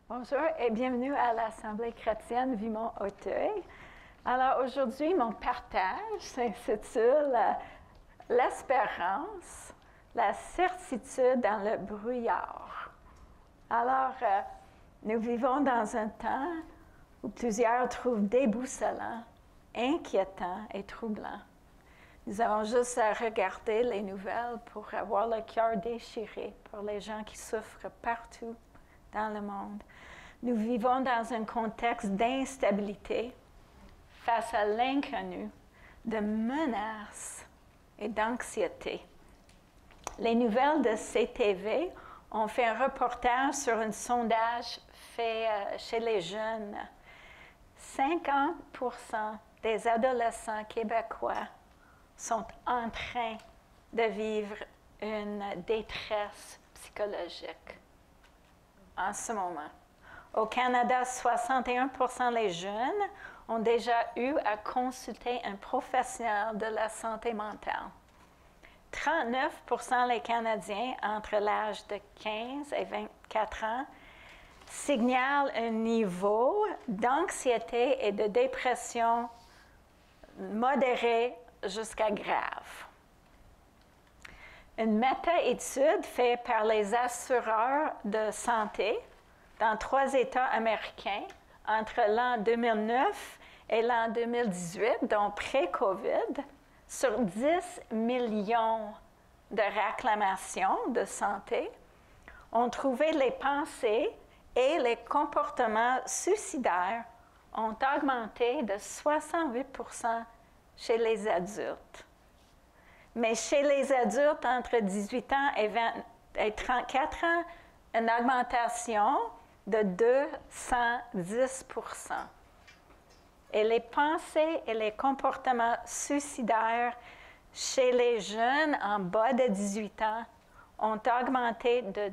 Bonjour et bienvenue à l'Assemblée chrétienne Vimont-Auteuil. Alors aujourd'hui, mon partage s'intitule « L'espérance, la certitude dans le brouillard ». Alors, nous vivons dans un temps où plusieurs trouvent déboussolant, inquiétant et troublant. Nous avons juste à regarder les nouvelles pour avoir le cœur déchiré pour les gens qui souffrent partout dans le monde. Nous vivons dans un contexte d'instabilité face à l'inconnu, de menaces et d'anxiété. Les nouvelles de CTV ont fait un reportage sur un sondage fait chez les jeunes. 50% des adolescents québécois sont en train de vivre une détresse psychologique en ce moment. Au Canada, 61% des jeunes ont déjà eu à consulter un professionnel de la santé mentale. 39% des Canadiens entre l'âge de 15 et 24 ans signalent un niveau d'anxiété et de dépression modéré jusqu'à grave. Une méta-étude faite par les assureurs de santé dans 3 États américains entre l'an 2009 et l'an 2018, donc pré-COVID, sur 10 millions de réclamations de santé, ont trouvé les pensées et les comportements suicidaires ont augmenté de 68% chez les adultes. Mais chez les adultes entre 18 ans et 34 ans, une augmentation de 210%. Et les pensées et les comportements suicidaires chez les jeunes en bas de 18 ans ont augmenté de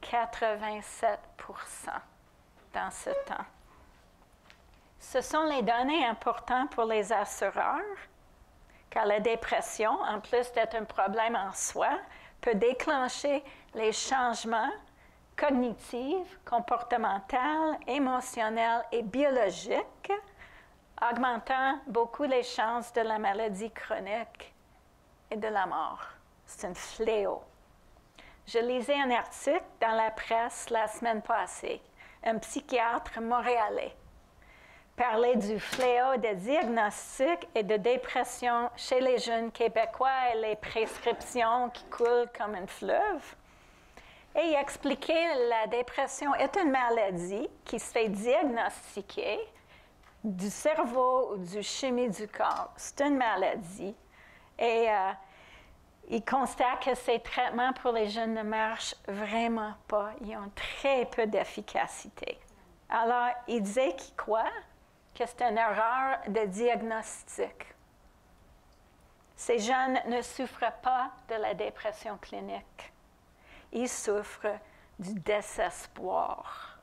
287% dans ce temps. Ce sont les données importantes pour les assureurs, car la dépression, en plus d'être un problème en soi, peut déclencher les changements cognitifs, comportementaux, émotionnels et biologiques, augmentant beaucoup les chances de la maladie chronique et de la mort. C'est un fléau. Je lisais un article dans la presse la semaine passée. Un psychiatre montréalais parlait du fléau de diagnostic et de dépression chez les jeunes Québécois et les prescriptions qui coulent comme un fleuve. Et il expliquait que la dépression est une maladie qui se fait diagnostiquer du cerveau ou du chimie du corps. C'est une maladie. Et il constate que ces traitements pour les jeunes ne marchent vraiment pas. Ils ont très peu d'efficacité. Alors, il disait qu'il croit que c'est une erreur de diagnostic. Ces jeunes ne souffrent pas de la dépression clinique. Ils souffrent du désespoir.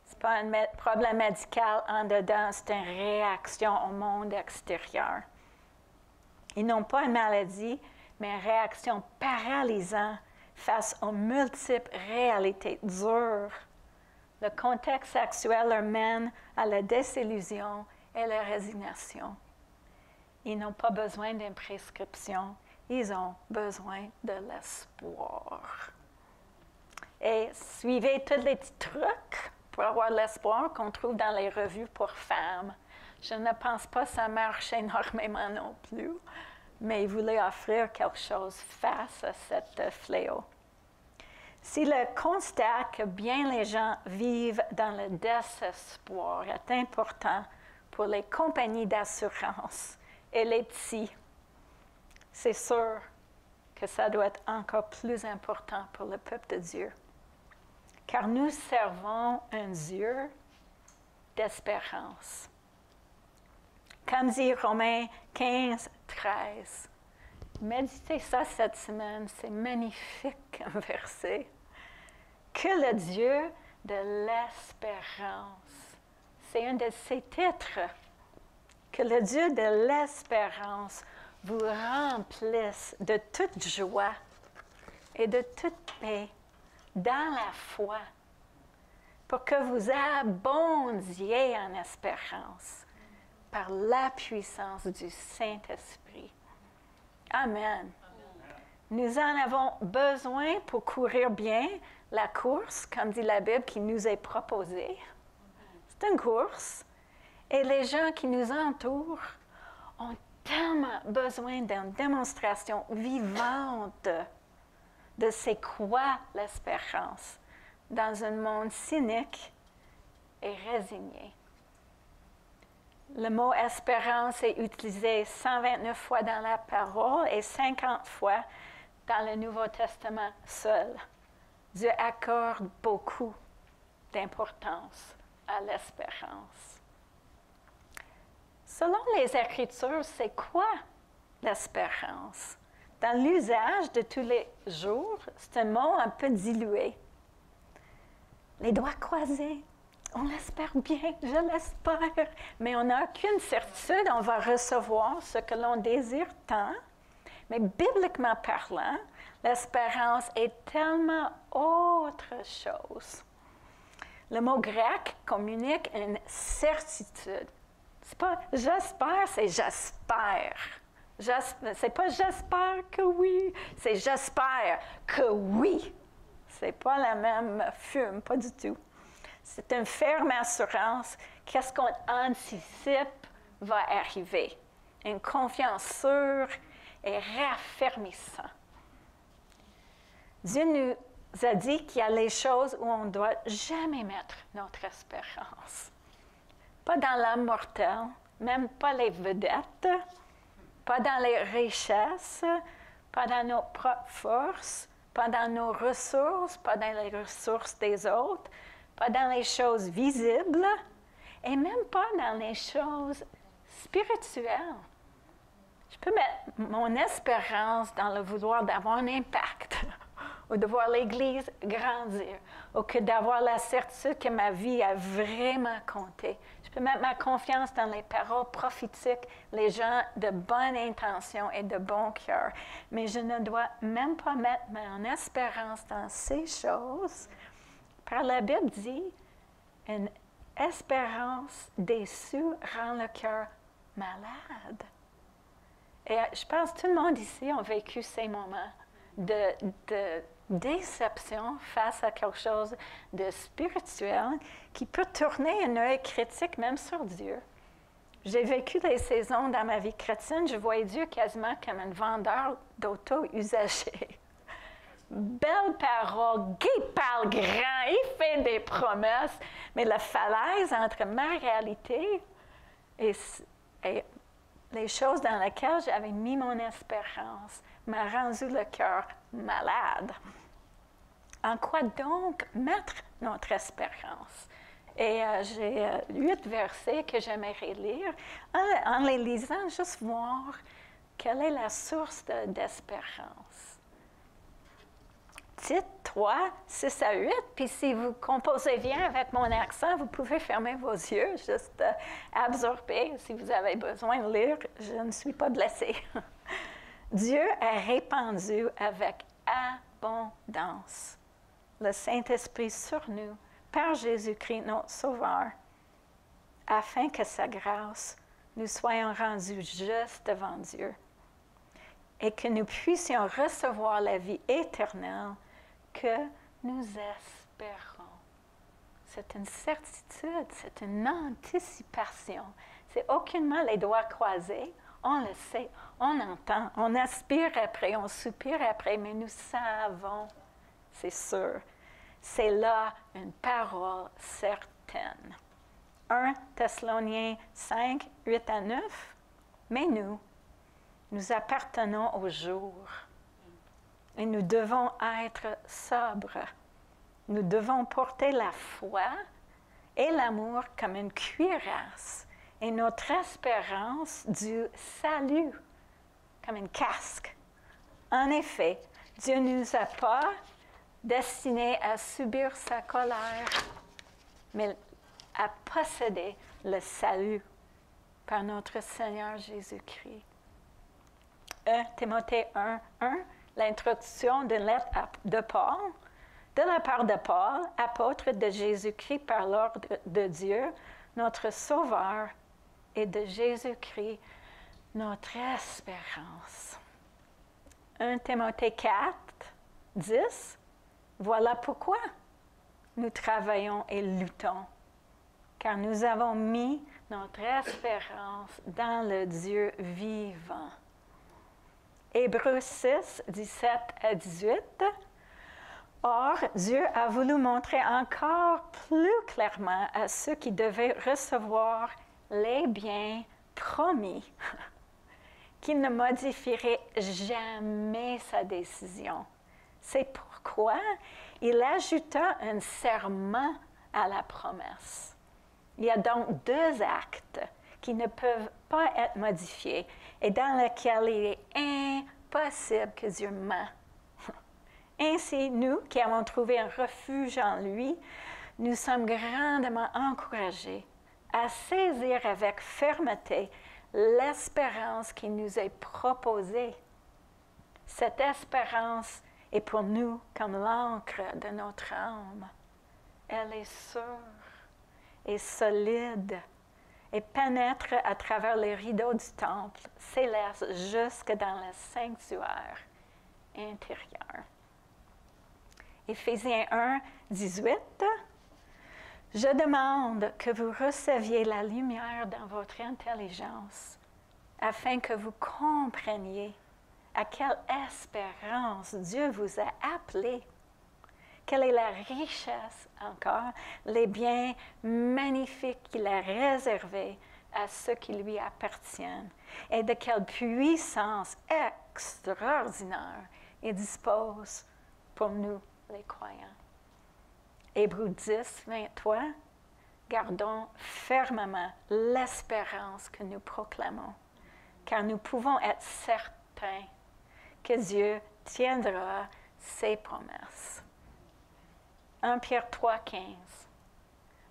Ce n'est pas un problème médical en dedans, c'est une réaction au monde extérieur. Ils n'ont pas une maladie, mais une réaction paralysante face aux multiples réalités dures. Le contexte actuel leur mène à la désillusion et la résignation. Ils n'ont pas besoin d'une prescription, ils ont besoin de l'espoir. Et suivez tous les petits trucs pour avoir l'espoir qu'on trouve dans les revues pour femmes. Je ne pense pas que ça marche énormément non plus, mais ils voulaient offrir quelque chose face à cette fléau. Si le constat que bien les gens vivent dans le désespoir est important pour les compagnies d'assurance et les petits, c'est sûr que ça doit être encore plus important pour le peuple de Dieu. Car nous servons un Dieu d'espérance. Comme dit Romains 15, 13, méditez ça cette semaine, c'est magnifique un verset. Que le Dieu de l'espérance, c'est un de ses titres, que le Dieu de l'espérance vous remplisse de toute joie et de toute paix dans la foi, pour que vous abondiez en espérance par la puissance du Saint-Esprit. Amen. Nous en avons besoin pour courir bien la course, comme dit la Bible, qui nous est proposée. C'est une course. Et les gens qui nous entourent ont tellement besoin d'une démonstration vivante de c'est quoi l'espérance dans un monde cynique et résigné. Le mot espérance est utilisé 129 fois dans la parole et 50 fois dans le Nouveau Testament seul. Dieu accorde beaucoup d'importance à l'espérance. Selon les Écritures, c'est quoi l'espérance? Dans l'usage de tous les jours, c'est un mot un peu dilué. Les doigts croisés, on l'espère bien, je l'espère, mais on n'a aucune certitude, on va recevoir ce que l'on désire tant. Mais bibliquement parlant, l'espérance est tellement autre chose. Le mot grec communique une certitude. C'est pas j'espère, c'est j'espère. C'est pas j'espère que oui, c'est j'espère que oui. C'est pas la même fume, pas du tout. C'est une ferme assurance qu'est-ce qu'on anticipe va arriver. Une confiance sûre et raffermissante. Dieu nous a dit qu'il y a les choses où on ne doit jamais mettre notre espérance. Pas dans l'âme mortelle, même pas les vedettes, pas dans les richesses, pas dans nos propres forces, pas dans nos ressources, pas dans les ressources des autres, pas dans les choses visibles, et même pas dans les choses spirituelles. Je peux mettre mon espérance dans le vouloir d'avoir un impact, ou de voir l'Église grandir, ou que d'avoir la certitude que ma vie a vraiment compté. Je peux mettre ma confiance dans les paroles prophétiques, les gens de bonne intention et de bon cœur. Mais je ne dois même pas mettre mon espérance dans ces choses. Car la Bible dit, une espérance déçue rend le cœur malade. Et je pense que tout le monde ici a vécu ces moments de déception face à quelque chose de spirituel qui peut tourner un œil critique même sur Dieu. J'ai vécu des saisons dans ma vie chrétienne, je voyais Dieu quasiment comme un vendeur d'auto usagés. Belle parole, Guy parle grand, il fait des promesses, mais la falaise entre ma réalité et les choses dans lesquelles j'avais mis mon espérance m'a rendu le cœur malade. En quoi donc mettre notre espérance? Et j'ai 8 versets que j'aimerais lire. En les lisant, juste voir quelle est la source d'espérance. Titre 3, 6 à 8, puis si vous composez bien avec mon accent, vous pouvez fermer vos yeux, juste absorber. Si vous avez besoin de lire, je ne suis pas blessée. Dieu a répandu avec abondance le Saint-Esprit sur nous par Jésus-Christ, notre Sauveur, afin que sa grâce nous soyons rendus justes devant Dieu et que nous puissions recevoir la vie éternelle que nous espérons. C'est une certitude, c'est une anticipation. C'est aucunement les doigts croisés. On le sait, on entend, on aspire après, on soupire après, mais nous savons, c'est sûr. C'est là une parole certaine. 1 Thessaloniens 5, 8 à 9. Mais nous appartenons au jour. Et nous devons être sobres. Nous devons porter la foi et l'amour comme une cuirasse et notre espérance du salut comme un casque. En effet, Dieu ne nous a pas destinés à subir sa colère, mais à posséder le salut par notre Seigneur Jésus-Christ. Timothée 1, 1, l'introduction d'une lettre de Paul, De la part de Paul, apôtre de Jésus-Christ par l'ordre de Dieu, notre Sauveur, et de Jésus-Christ, notre espérance. 1 Timothée 4, 10. Voilà pourquoi nous travaillons et luttons, car nous avons mis notre espérance dans le Dieu vivant. Hébreux 6, 17 à 18. Or, Dieu a voulu montrer encore plus clairement à ceux qui devaient recevoir les biens promis qu'il ne modifierait jamais sa décision. C'est pourquoi il ajouta un serment à la promesse. Il y a donc deux actes qui ne peuvent pas être modifiés et dans lesquels il est impossible que Dieu ment. Ainsi, nous qui avons trouvé un refuge en lui, nous sommes grandement encouragés à saisir avec fermeté l'espérance qui nous est proposée. Cette espérance est pour nous comme l'encre de notre âme. Elle est sûre et solide et pénètre à travers les rideaux du temple céleste jusque dans le sanctuaire intérieur. Éphésiens 1, 18. Je demande que vous receviez la lumière dans votre intelligence, afin que vous compreniez à quelle espérance Dieu vous a appelé. Quelle est la richesse encore, les biens magnifiques qu'il a réservés à ceux qui lui appartiennent, et de quelle puissance extraordinaire il dispose pour nous, les croyants. Hébreux 10, 23, gardons fermement l'espérance que nous proclamons, car nous pouvons être certains que Dieu tiendra ses promesses. 1 Pierre 3, 15.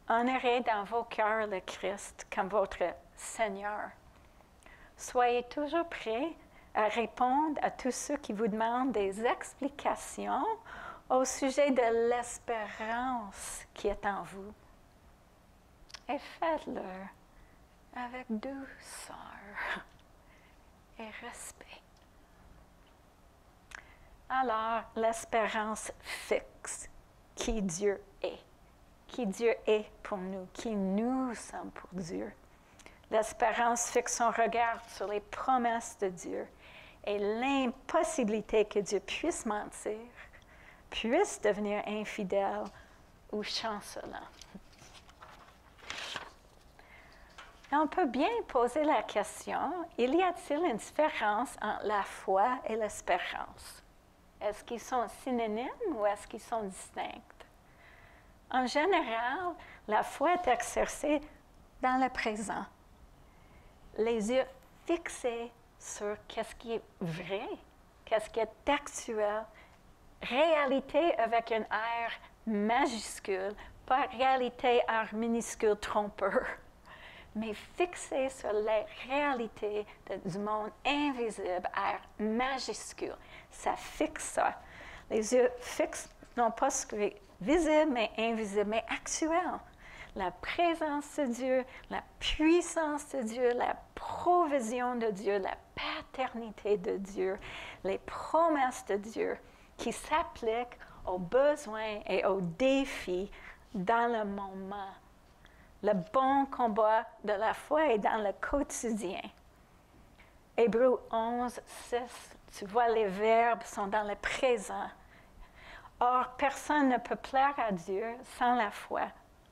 Honorez dans vos cœurs le Christ comme votre Seigneur. Soyez toujours prêts à répondre à tous ceux qui vous demandent des explications au sujet de l'espérance qui est en vous. Et faites-le avec douceur et respect. Alors, l'espérance fixe qui Dieu est pour nous, qui nous sommes pour Dieu. L'espérance fixe son regard sur les promesses de Dieu et l'impossibilité que Dieu puisse mentir, puisse devenir infidèle ou chancelant. Et on peut bien poser la question, y a-t-il une différence entre la foi et l'espérance? Est-ce qu'ils sont synonymes ou est-ce qu'ils sont distincts? En général, la foi est exercée dans le présent. Les yeux fixés sur qu'est-ce qui est vrai, qu'est-ce qui est actuel, réalité avec un R majuscule, pas réalité R minuscule trompeur, mais fixé sur la réalité du monde invisible, R majuscule. Ça fixe ça. Les yeux fixent, non pas ce qui est visible, mais invisible, mais actuel. La présence de Dieu, la puissance de Dieu, la provision de Dieu, la paternité de Dieu, les promesses de Dieu qui s'appliquent aux besoins et aux défis dans le moment. Le bon combat de la foi est dans le quotidien. Hébreux 11, 6, tu vois, les verbes sont dans le présent. Or, personne ne peut plaire à Dieu sans la foi.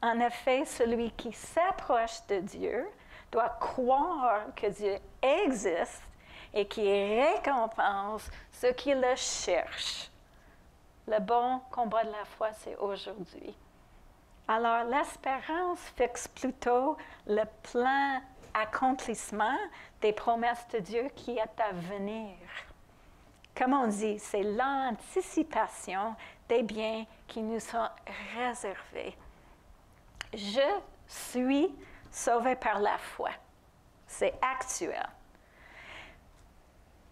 En effet, celui qui s'approche de Dieu doit croire que Dieu existe et qu'il récompense ceux qui le cherchent. Le bon combat de la foi, c'est aujourd'hui. Alors, l'espérance fixe plutôt le plein accomplissement des promesses de Dieu qui est à venir. Comme on dit, c'est l'anticipation des biens qui nous sont réservés. Je suis sauvé par la foi. C'est actuel.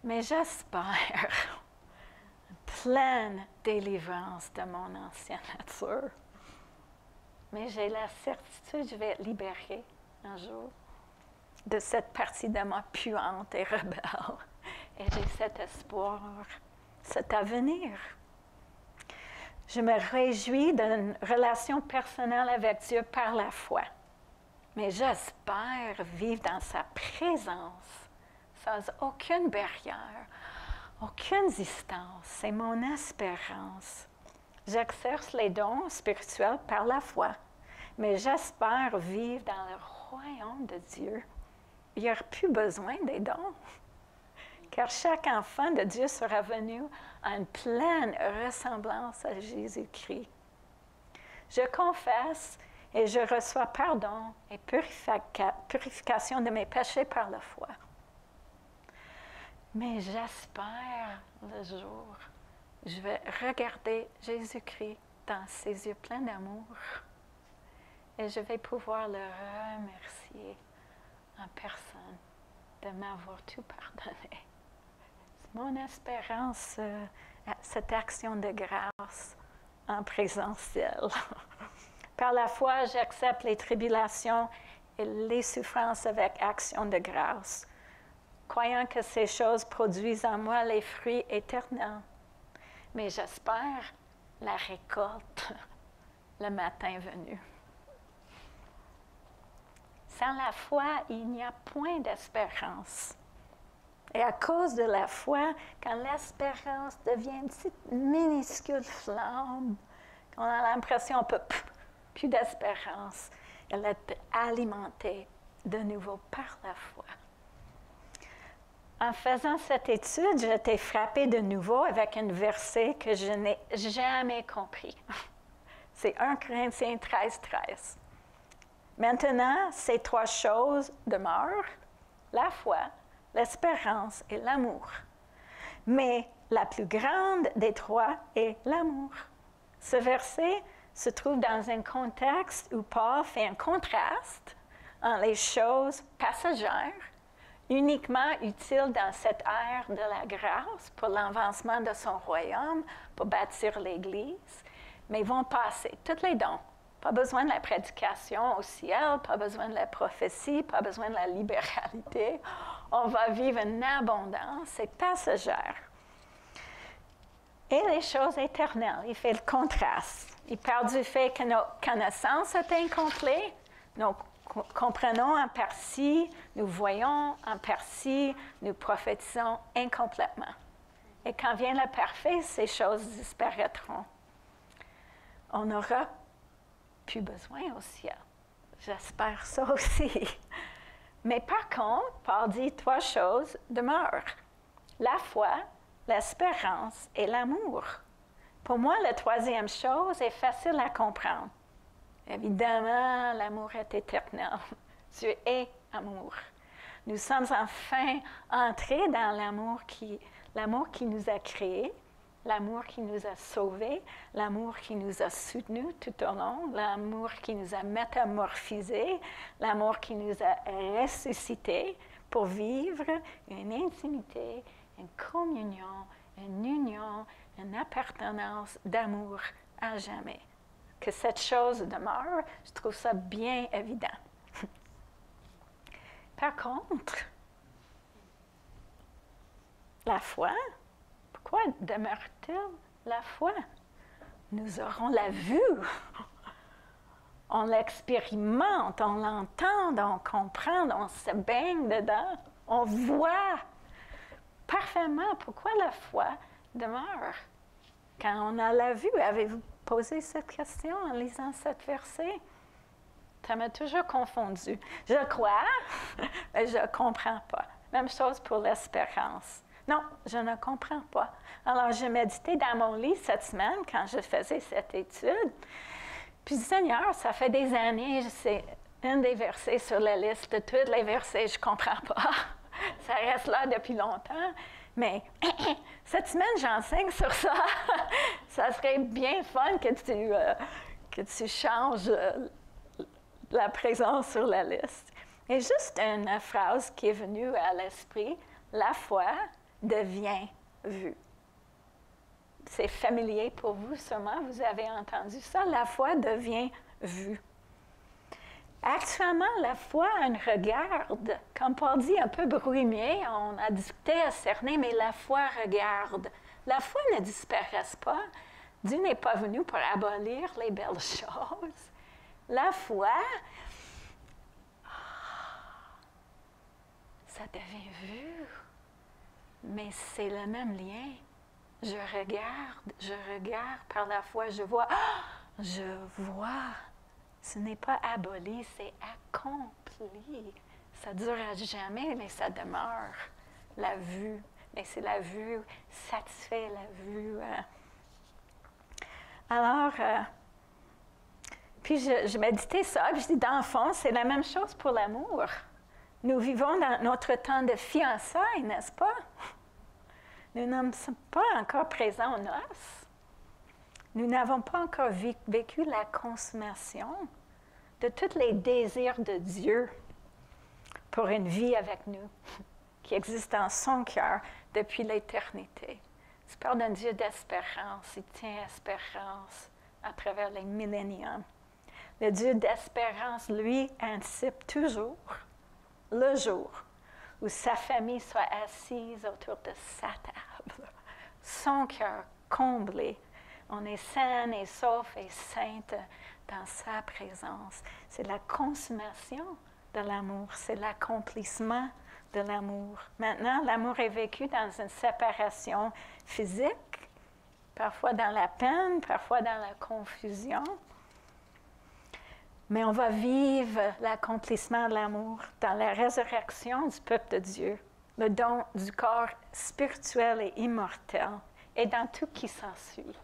Mais j'espère pleine délivrance de mon ancienne nature. Mais j'ai la certitude que je vais être libérée un jour de cette partie de moi puante et rebelle. Et j'ai cet espoir, cet avenir. Je me réjouis d'une relation personnelle avec Dieu par la foi. Mais j'espère vivre dans sa présence sans aucune barrière, aucune distance. C'est mon espérance. J'exerce les dons spirituels par la foi, mais j'espère vivre dans le royaume de Dieu. Il n'y aura plus besoin des dons, car chaque enfant de Dieu sera venu à une pleine ressemblance à Jésus-Christ. Je confesse et je reçois pardon et purification de mes péchés par la foi. Mais j'espère le jour où je vais regarder Jésus-Christ dans ses yeux pleins d'amour et je vais pouvoir le remercier en personne de m'avoir tout pardonné. C'est mon espérance, cette action de grâce en présentiel. Par la foi, j'accepte les tribulations et les souffrances avec action de grâce, croyant que ces choses produisent en moi les fruits éternels. Mais j'espère la récolte le matin venu. Sans la foi, il n'y a point d'espérance. Et à cause de la foi, quand l'espérance devient une petite minuscule flamme, on a l'impression qu'on plus d'espérance, elle est alimentée de nouveau par la foi. En faisant cette étude, j'ai été frappée de nouveau avec un verset que je n'ai jamais compris. C'est 1 Corinthiens 13, 13. Maintenant, ces trois choses demeurent, la foi, l'espérance et l'amour. Mais la plus grande des trois est l'amour. Ce verset se trouve dans un contexte où Paul fait un contraste entre les choses passagères, uniquement utiles dans cette ère de la grâce pour l'avancement de son royaume, pour bâtir l'Église, mais vont passer tous les dons. Pas besoin de la prédication au ciel, pas besoin de la prophétie, pas besoin de la libéralité. On va vivre une abondance, c'est passagère. Et les choses éternelles, il fait le contraste. Il parle du fait que nos connaissances sont incomplètes, nous comprenons en partie, nous voyons en partie, nous prophétisons incomplètement. Et quand vient le parfait, ces choses disparaîtront. On n'aura plus besoin au ciel. J'espère ça aussi. Mais par contre, Paul dit trois choses demeurent. La foi, l'espérance et l'amour. Pour moi, la troisième chose est facile à comprendre. Évidemment, l'amour est éternel. Dieu est amour. Nous sommes enfin entrés dans l'amour qui nous a créés, l'amour qui nous a sauvés, l'amour qui nous a soutenus tout au long, l'amour qui nous a métamorphisés, l'amour qui nous a ressuscités pour vivre une intimité, une communion, une union, une appartenance d'amour à jamais. Que cette chose demeure, je trouve ça bien évident. Par contre, la foi, pourquoi demeure-t-elle la foi? Nous aurons la vue. On l'expérimente, on l'entend, on comprend, on se baigne dedans, on voit parfaitement pourquoi la foi demeure. Quand on a la vue, avez-vous posé cette question en lisant cet verset? Ça m'a toujours confondu. Je crois, mais je ne comprends pas. Même chose pour l'espérance. Non, je ne comprends pas. Alors, j'ai médité dans mon lit cette semaine quand je faisais cette étude. Puis, Seigneur, ça fait des années, c'est un des versets sur la liste de tous les versets, je ne comprends pas. Ça reste là depuis longtemps. Mais cette semaine, j'enseigne sur ça. Ça serait bien fun que tu changes la présence sur la liste. Et juste une phrase qui est venue à l'esprit, la foi devient vue. c'est familier pour vous, sûrement, vous avez entendu ça, la foi devient vue. Actuellement, la foi, on regarde, comme Paul dit, un peu brouillé, on a discuté à cerner, mais la foi regarde. La foi ne disparaît pas. Dieu n'est pas venu pour abolir les belles choses. La foi, ça devient vu, mais c'est le même lien. Je regarde par la foi, je vois. Ce n'est pas aboli, c'est accompli. Ça ne durera jamais, mais ça demeure. La vue, mais c'est la vue, satisfait la vue. Alors, puis je méditais ça, puis je dis, dans le fond, c'est la même chose pour l'amour. Nous vivons dans notre temps de fiançailles, n'est-ce pas? Nous ne sommes pas encore présents aux noces. Nous n'avons pas encore vécu la consommation de tous les désirs de Dieu pour une vie avec nous, qui existe dans son cœur depuis l'éternité. Tu parles d'un Dieu d'espérance, il tient espérance à travers les milléniums. Le Dieu d'espérance, lui, anticipe toujours le jour où sa famille soit assise autour de sa table, son cœur comblé. On est sain et sauf et sainte dans sa présence. C'est la consommation de l'amour, c'est l'accomplissement de l'amour. Maintenant, l'amour est vécu dans une séparation physique, parfois dans la peine, parfois dans la confusion. Mais on va vivre l'accomplissement de l'amour dans la résurrection du peuple de Dieu, le don du corps spirituel et immortel, et dans tout qui s'ensuit.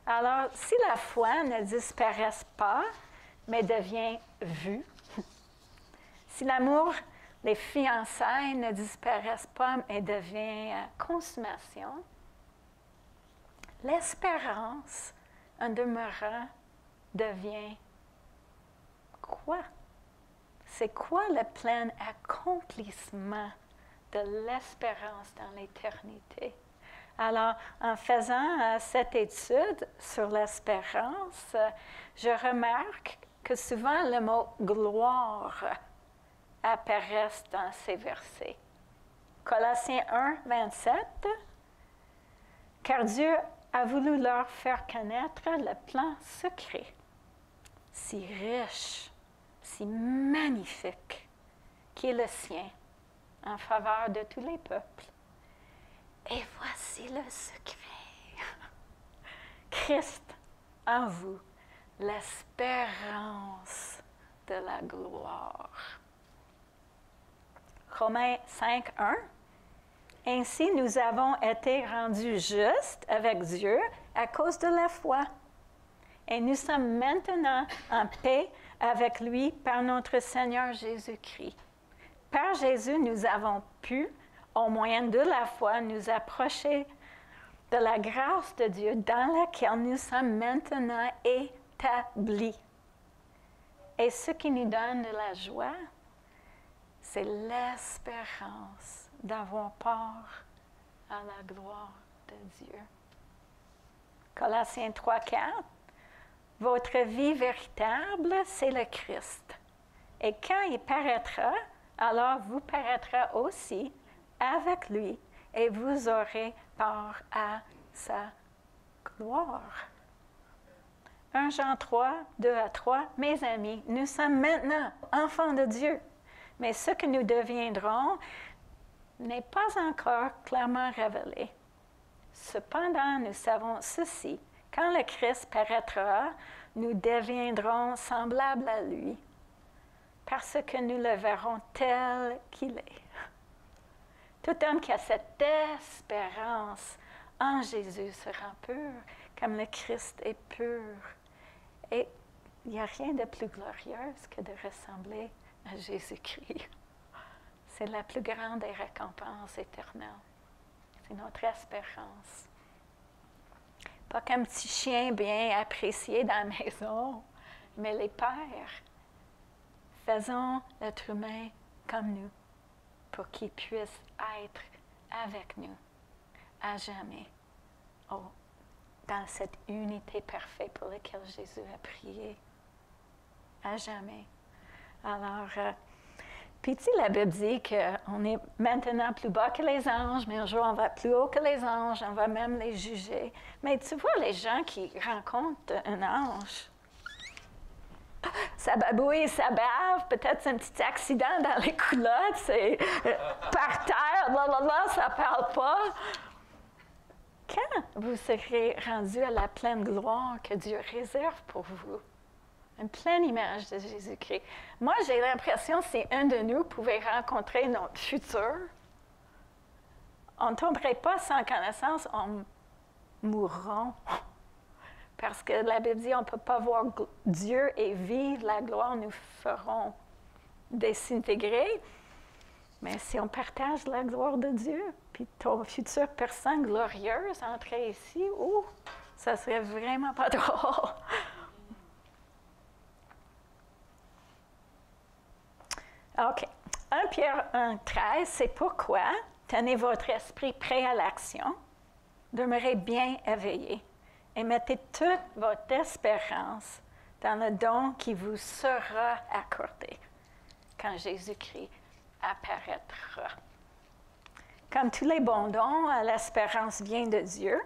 Alors, si la foi ne disparaît pas, mais devient vue, si l'amour, les fiançailles ne disparaissent pas, mais devient consommation, l'espérance, en demeurant, devient quoi? C'est quoi le plein accomplissement de l'espérance dans l'éternité? Alors, en faisant cette étude sur l'espérance, je remarque que souvent le mot « gloire » apparaît dans ces versets. Colossiens 1, 27, « Car Dieu a voulu leur faire connaître le plan secret, si riche, si magnifique, qui est le sien, en faveur de tous les peuples. Et voici le secret. Christ en vous, l'espérance de la gloire. » Romains 5, 1. Ainsi, nous avons été rendus justes avec Dieu à cause de la foi. Et nous sommes maintenant en paix avec lui par notre Seigneur Jésus-Christ. Par Jésus, nous avons pu, au moyen de la foi, nous approcher de la grâce de Dieu dans laquelle nous sommes maintenant établis. Et ce qui nous donne de la joie, c'est l'espérance d'avoir part à la gloire de Dieu. Colossiens 3, 4. Votre vie véritable, c'est le Christ. Et quand il paraîtra, alors vous paraîtrez aussi avec lui et vous aurez part à sa gloire. 1 Jean 3, 2 à 3, mes amis, nous sommes maintenant enfants de Dieu, mais ce que nous deviendrons n'est pas encore clairement révélé. Cependant, nous savons ceci, quand le Christ paraîtra, nous deviendrons semblables à lui, parce que nous le verrons tel qu'il est. Tout homme qui a cette espérance en Jésus sera pur, comme le Christ est pur. Et il n'y a rien de plus glorieux que de ressembler à Jésus-Christ. C'est la plus grande des récompenses éternelles. C'est notre espérance. Pas qu'un petit chien bien apprécié dans la maison, mais les pères. Faisons l'être humain comme nous, pour qu'il puisse être avec nous à jamais, dans cette unité parfaite pour laquelle Jésus a prié. À jamais. Alors, puis tu sais, la Bible dit qu'on est maintenant plus bas que les anges, mais un jour on va plus haut que les anges, on va même les juger. Mais tu vois, les gens qui rencontrent un ange, ça babouille, ça bave, peut-être c'est un petit accident dans les culottes, c'est par terre, blablabla, ça parle pas. Quand vous serez rendu à la pleine gloire que Dieu réserve pour vous, une pleine image de Jésus-Christ. Moi, j'ai l'impression que si un de nous pouvait rencontrer notre futur, on ne tomberait pas sans connaissance, on mourra. Parce que la Bible dit qu'on ne peut pas voir Dieu et vivre la gloire, nous ferons désintégrer. Mais si on partage la gloire de Dieu, puis ton future personne glorieuse entrer ici, ça serait vraiment pas drôle. OK. 1 Pierre 1,13, c'est pourquoi tenez votre esprit prêt à l'action, demeurez bien éveillés et mettez toute votre espérance dans le don qui vous sera accordé quand Jésus-Christ apparaîtra. Comme tous les bons dons, l'espérance vient de Dieu,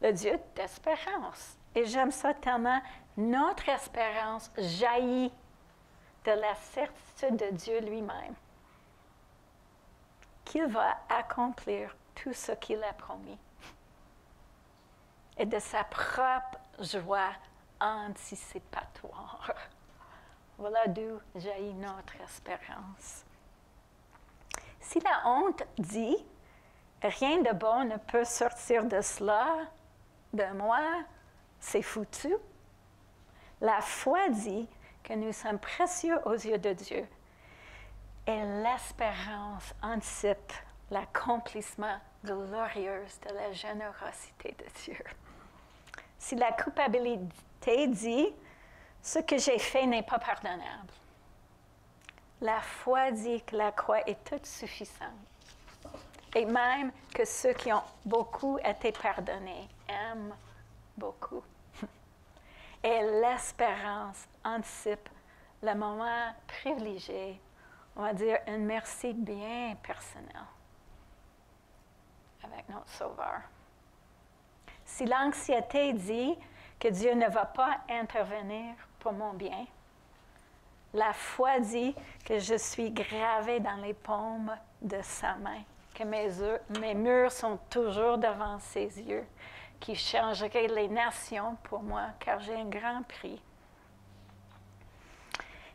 le Dieu d'espérance. Et j'aime ça tellement, notre espérance jaillit de la certitude de Dieu lui-même, qu'il va accomplir tout ce qu'il a promis, et de sa propre joie anticipatoire. Voilà d'où jaillit notre espérance. Si la honte dit « Rien de bon ne peut sortir de cela, de moi, c'est foutu », la foi dit que nous sommes précieux aux yeux de Dieu et l'espérance anticipe l'accomplissement glorieux de la générosité de Dieu. Si la culpabilité dit « Ce que j'ai fait n'est pas pardonnable », la foi dit que la croix est toute suffisante et même que ceux qui ont beaucoup été pardonnés aiment beaucoup. Et l'espérance anticipe le moment privilégié, on va dire un merci bien personnel avec notre Sauveur. Si l'anxiété dit que Dieu ne va pas intervenir pour mon bien, la foi dit que je suis gravée dans les paumes de sa main, que mes murs sont toujours devant ses yeux, qui changerait les nations pour moi, car j'ai un grand prix.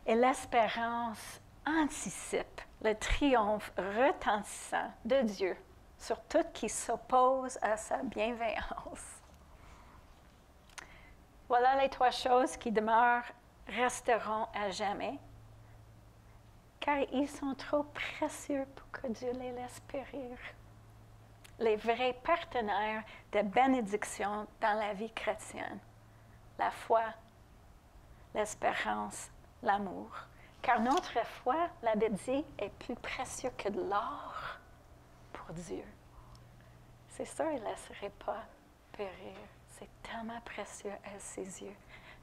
Et l'espérance anticipe le triomphe retentissant de Dieu sur tout qui s'oppose à sa bienveillance. Voilà les 3 choses qui demeurent, resteront à jamais, car ils sont trop précieux pour que Dieu les laisse périr. Les vrais partenaires de bénédiction dans la vie chrétienne, la foi, l'espérance, l'amour. Car notre foi, la Bible dit, est plus précieux que de l'or pour Dieu. C'est ça, il ne laisserait pas périr. C'est tellement précieux à ses yeux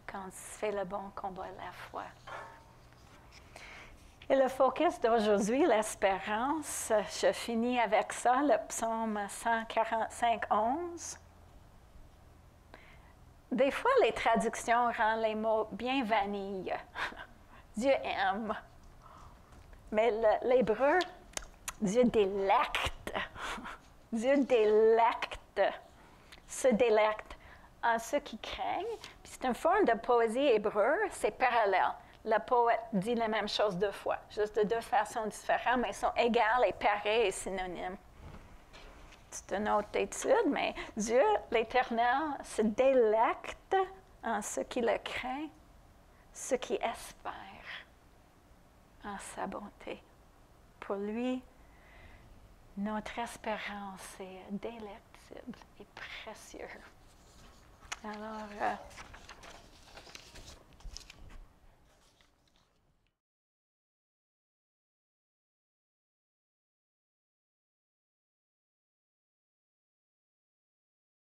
quand on fait le bon combat de la foi. Et le focus d'aujourd'hui, l'espérance, je finis avec ça, le psaume 145, 11. Des fois, les traductions rendent les mots bien vanille. Dieu aime. Mais l'hébreu, Dieu délecte. Dieu délecte. Se délecte en ceux qui craignent. Puis c'est une forme de poésie hébreu, c'est parallèle. Le poète dit la même chose 2 fois, juste de 2 façons différentes, mais ils sont égales et pareils et synonymes. C'est une autre étude, mais Dieu, l'Éternel, se délecte en ceux qui le craignent, ceux qui espèrent en sa bonté. Pour lui, notre espérance est délectable et précieuse. Alors,